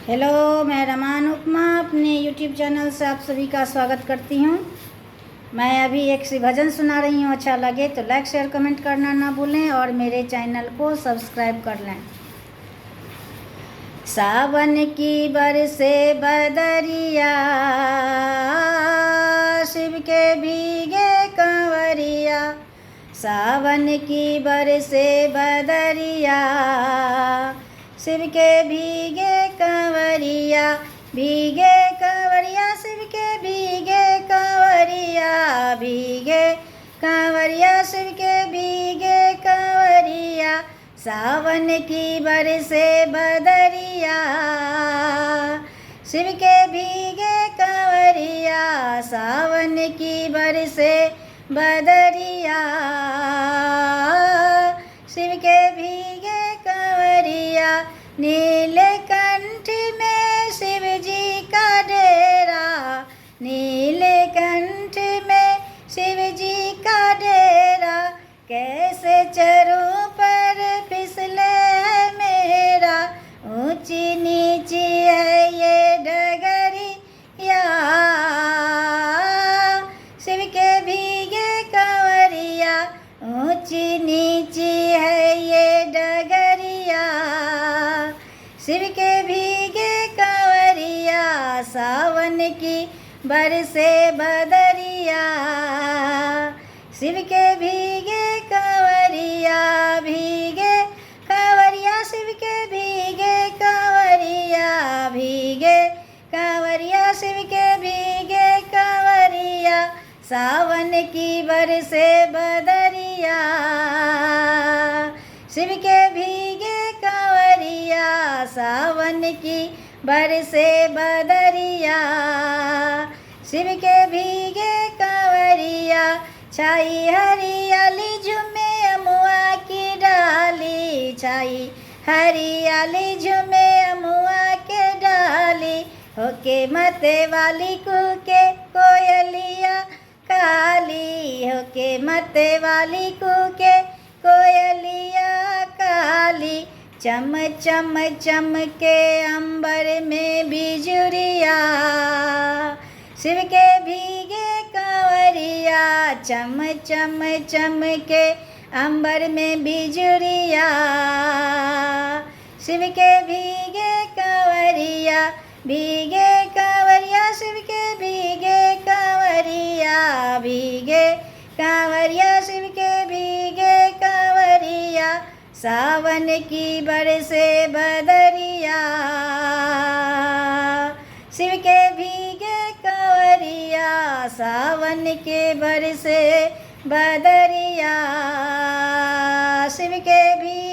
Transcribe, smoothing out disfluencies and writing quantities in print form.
Hello, मैं रमान उपमा अपने YouTube channel से आप सभी का स्वागत करती हूँ। मैं अभी एक सी भजन सुना रही हूँ। अच्छा लगे तो लाइक शेयर कमेंट करना ना भूलें और मेरे चैनल को सब्सक्राइब कर लें। सावन की बरसे बदरिया, शिव के भीगे कंवरिया। सावन की बरसे बदरिया, शिव के भीगे कंवरिया। भीगे कंवरिया शिव के भीगे कंवरिया। भीगे कंवरिया शिव के भीगे कंवरिया। सावन की बरसे बदरिया, शिव के भीगे कंवरिया। सावन की बरसे बदरिया, शिव के भीगे कंवरिया। नीलकंठ में शिव जी का डेरा, नीलकंठ में शिव जी का डेरा। कैसे चरों पर फिसले मेरा, ऊंची नीची है ये डगरिया। शिव के भीगे कंवरिया, ऊंची नीची है ये डगरिया। शिव के भीगे कंवरिया, सावन की बरसे बदरिया। शिव के भीगे कंवरिया, भीगे कंवरिया शिव के भीगे कंवरिया। भीगे कंवरिया शिव के भीगे कंवरिया। सावन की बरसे बदरिया, शिव के भीगे कंवरिया। सावन की बरसे बदरिया, शिव के भीगे कंवरिया। छाई हरियाली झूमे अमुआ की डाली, छाई हरियाली झूमे अमुआ के डाली। होके मते वाली कुके कोयलिया काली, होके मते वाली कुके कोयलिया काली। चम चम चम के अंबर में बिजुरिया, शिव के भीगे कंवरिया। चम चम चम के अंबर में बिजुरिया, शिव के भीगे कंवरिया। भीगे कंवरिया शिव के भीगे कंवरिया। भीगे कंवरिया शिव के भीगे कंवरिया। सावन की बरसे बदरिया, शिव के भीगे कंवरिया। सावन के बरसे बदरिया, शिव के भी